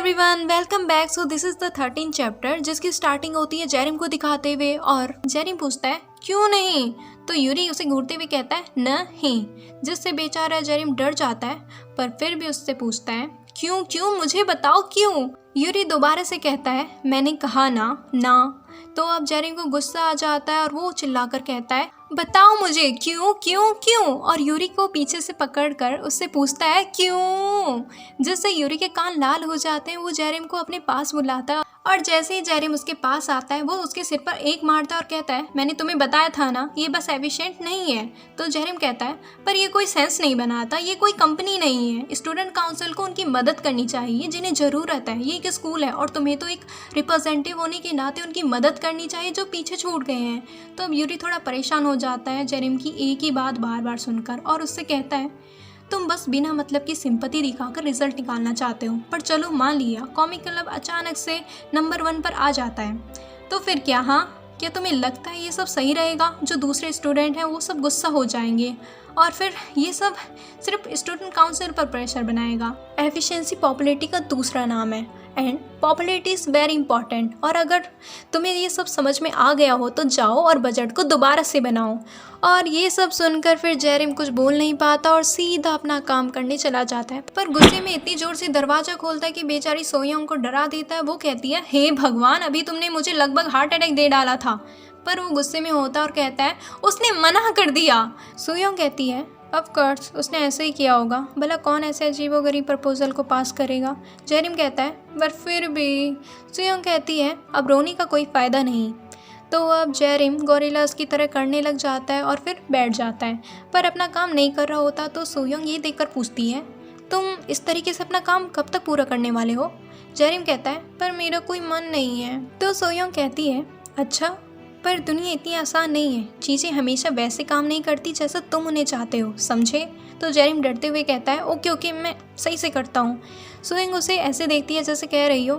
Everyone, welcome back. So this is the 13 chapter जिसकी starting होती है जेरिम को दिखाते हुए और जेरिम पूछता है क्यों नहीं, तो यूरी उसे घूरते हुए कहता है नहीं, जिससे बेचारा जेरिम डर जाता है पर फिर भी उससे पूछता है क्यों क्यों मुझे बताओ क्यों। यूरी दोबारा से कहता है मैंने कहा ना। तो अब जेरिम को गुस्सा आ जाता है और वो चिल्लाकर कहता है बताओ मुझे क्यों क्यों क्यों, और यूरी को पीछे से पकड़कर उससे पूछता है क्यों, जिससे यूरी के कान लाल हो जाते हैं। वो जेरिम को अपने पास बुलाता है और जैसे ही जेरिम उसके पास आता है वो उसके सिर पर एक मारता है और कहता है मैंने तुम्हें बताया था ना ये बस एफिशिएंट नहीं है। तो जेरिम कहता है पर ये कोई सेंस नहीं बनाता, ये कोई कंपनी नहीं है, स्टूडेंट काउंसिल को उनकी मदद करनी चाहिए जिन्हें ज़रूरत है, ये एक स्कूल है और तुम्हें तो एक रिप्रेजेंटेटिव होने के नाते उनकी मदद करनी चाहिए जो पीछे छूट गए हैं। तो अब यूरी थोड़ा परेशान हो जाता है जेरिम की एक ही बात बार बार सुनकर और उससे कहता है तुम बस बिना मतलब की सिंपैथी दिखाकर रिजल्ट निकालना चाहते हो, पर चलो मान लिया कॉमिक क्लब अचानक से नंबर 1 पर आ जाता है तो फिर क्या, हाँ क्या तुम्हें लगता है ये सब सही रहेगा? जो दूसरे स्टूडेंट हैं वो सब गुस्सा हो जाएंगे और फिर ये सब सिर्फ स्टूडेंट काउंसिल पर प्रेशर बनाएगा। एफिशिएंसी पॉपुलैरिटी का दूसरा नाम है and popularity is very important. और अगर तुम्हें ये सब समझ में आ गया हो तो जाओ और बजट को दोबारा से बनाओ। और ये सब सुनकर फिर जेरिम कुछ बोल नहीं पाता और सीधा अपना काम करने चला जाता है, पर गुस्से में इतनी जोर से दरवाज़ा खोलता है कि बेचारी सोयोंग को डरा देता है। वो कहती है हे भगवान, अभी तुमने मुझे लगभग हार्ट अटैक दे डाला था। पर वो गुस्से में होता और कहता है उसने मना कर दिया। सोयोंग कहती है ऑफ कोर्स उसने ऐसे ही किया होगा, भला कौन ऐसे अजीबोगरीब प्रपोजल को पास करेगा। जेरिम कहता है पर फिर भी। सोयोंग कहती है अब रोने का कोई फ़ायदा नहीं। तो अब जेरिम गोरिल्लास की तरह करने लग जाता है और फिर बैठ जाता है, पर अपना काम नहीं कर रहा होता। तो सोयोंग ये देखकर पूछती है तुम इस तरीके से अपना काम कब तक पूरा करने वाले हो? जेरिम कहता है पर मेरा कोई मन नहीं है। तो सोयोंग कहती है अच्छा, पर दुनिया इतनी आसान नहीं है, चीज़ें हमेशा वैसे काम नहीं करती जैसा तुम उन्हें चाहते हो, समझे? तो जेरिम डरते हुए कहता है ओके मैं सही से करता हूँ। सोयोंग उसे ऐसे देखती है जैसे कह रही हो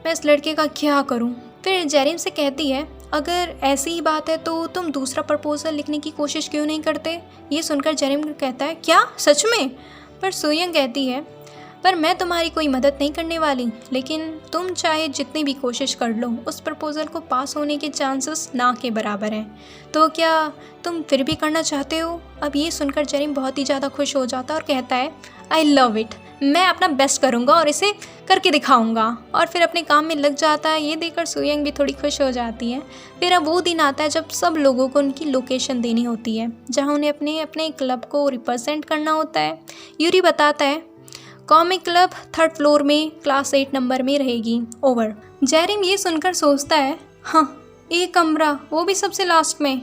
मैं इस लड़के का क्या करूँ। फिर जेरिम से कहती है अगर ऐसी ही बात है तो तुम दूसरा प्रपोजल लिखने की कोशिश क्यों नहीं करते? ये सुनकर जेरिम कहता है क्या सच में? पर सोयोंग कहती है पर मैं तुम्हारी कोई मदद नहीं करने वाली, लेकिन तुम चाहे जितनी भी कोशिश कर लो उस प्रपोज़ल को पास होने के चांसेस ना के बराबर हैं। तो क्या तुम फिर भी करना चाहते हो? अब ये सुनकर जेरिम बहुत ही ज़्यादा खुश हो जाता है और कहता है आई लव इट, मैं अपना बेस्ट करूँगा और इसे करके दिखाऊँगा। और फिर अपने काम में लग जाता है। ये देखकर सोयोंग भी थोड़ी खुश हो जाती है। फिर अब वो दिन आता है जब सब लोगों को उनकी लोकेशन देनी होती है जहाँ उन्हें अपने अपने क्लब को रिप्रेजेंट करना होता है। यूरी बताता है कॉमिक क्लब 3rd फ्लोर में क्लास 8 नंबर में रहेगी, ओवर। जेरिम ये सुनकर सोचता है हाँ एक कमरा, वो भी सबसे लास्ट में।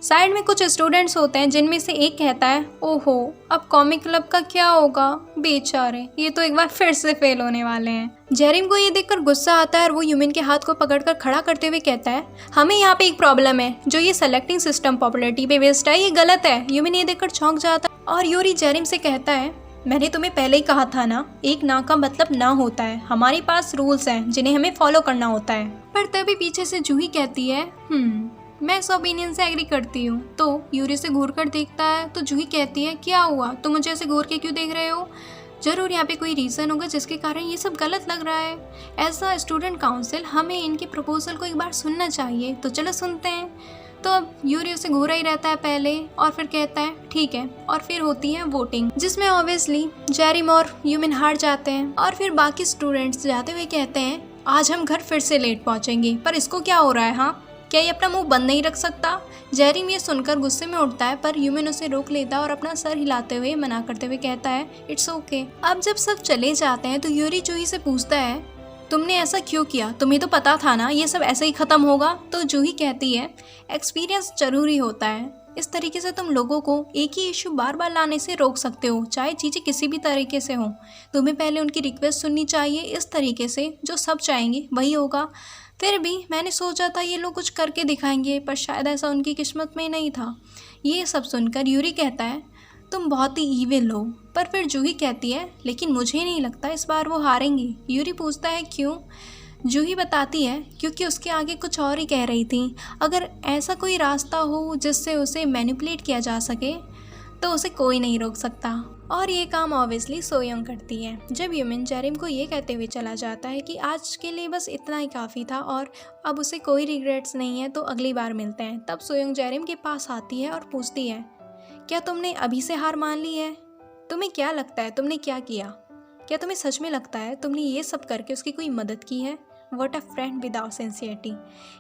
साइड में कुछ स्टूडेंट्स होते हैं जिनमें से एक कहता है ओहो अब कॉमिक क्लब का क्या होगा, बेचारे ये तो एक बार फिर से फेल होने वाले हैं। जेरिम को ये देखकर गुस्सा आता है और वो यूमिन के हाथ को पकड़कर खड़ा करते हुए कहता है हमें यहाँ पे एक प्रॉब्लम है, जो ये सेलेक्टिंग सिस्टम पॉपुलैरिटी पे बेस्ड है ये गलत है। यूमिन ये देखकर चौंक जाता है और यूरी जेरिम से कहता है मैंने तुम्हें पहले ही कहा था ना, एक ना का मतलब ना होता है, हमारे पास रूल्स हैं जिन्हें हमें फॉलो करना होता है। पर तभी पीछे से जूही कहती है मैं इस ओपिनियन से एग्री करती हूँ। तो यूरी से घूर कर देखता है तो जूही कहती है क्या हुआ, तुम मुझे ऐसे घूर के क्यों देख रहे हो? जरूर यहाँ पे कोई रीज़न होगा जिसके कारण ये सब गलत लग रहा है। एज अ स्टूडेंट काउंसिल हमें इनके प्रपोजल को एक बार सुनना चाहिए, तो चलो सुनते हैं। तो अब यूरी उसे घूरा ही रहता है पहले और फिर कहता है ठीक है। और फिर होती है वोटिंग जिसमें ऑब्वियसली जेरिम और यूमिन हार जाते हैं और फिर बाकी स्टूडेंट्स जाते हुए कहते हैं आज हम घर फिर से लेट पहुंचेंगे। पर इसको क्या हो रहा है, हाँ क्या ये अपना मुंह बंद नहीं रख सकता? जेरिम ये सुनकर गुस्से में उठता है पर यूमिन उसे रोक लेता है और अपना सर हिलाते हुए मना करते हुए कहता है इट्स ओके। अब जब सब चले जाते हैं तो यूरी जूही से पूछता है तुमने ऐसा क्यों किया, तुम्हें तो पता था ना ये सब ऐसे ही ख़त्म होगा। तो जूही कहती है एक्सपीरियंस जरूरी होता है, इस तरीके से तुम लोगों को एक ही इशू बार बार लाने से रोक सकते हो, चाहे चीज़ें किसी भी तरीके से हो। तुम्हें पहले उनकी रिक्वेस्ट सुननी चाहिए इस तरीके से, जो सब चाहेंगे वही होगा। फिर भी मैंने सोचा था ये लोग कुछ करके दिखाएंगे, पर शायद ऐसा उनकी किस्मत में नहीं था। ये सब सुनकर यूरी कहता है तुम बहुत ही ईविल हो। पर फिर जूही कहती है लेकिन मुझे नहीं लगता इस बार वो हारेंगी। यूरी पूछता है क्यों? जूही बताती है क्योंकि उसके आगे कुछ और ही कह रही थी, अगर ऐसा कोई रास्ता हो जिससे उसे मैनिपुलेट किया जा सके तो उसे कोई नहीं रोक सकता। और ये काम ऑब्वियसली सोयोंग करती है। जब यूमिन जेरिम को ये कहते हुए चला जाता है कि आज के लिए बस इतना ही काफ़ी था और अब उसे कोई रिग्रेट्स नहीं है, तो अगली बार मिलते हैं, तब सोयोंग जेरिम के पास आती है और पूछती है, क्या तुमने अभी से हार मान ली है? तुम्हें क्या लगता है तुमने क्या किया? क्या तुम्हें सच में लगता है तुमने ये सब करके उसकी कोई मदद की है? What a friend without sincerity।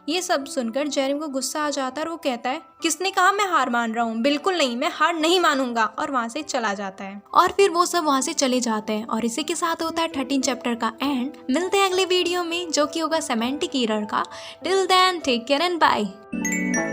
ये सब सुनकर जेरिम को गुस्सा आ जाता है और वो कहता है, किसने कहा मैं हार मान रहा हूँ? बिल्कुल नहीं, मैं हार नहीं मानूंगा, और वहाँ से चला जाता है। और फिर वो सब वहाँ से चले जाते हैं और इसी के साथ होता है 13 चैप्टर का एंड। मिलते हैं अगले वीडियो में जो कि होगा सेमेंटिक ईरर का। Till then take care and bye.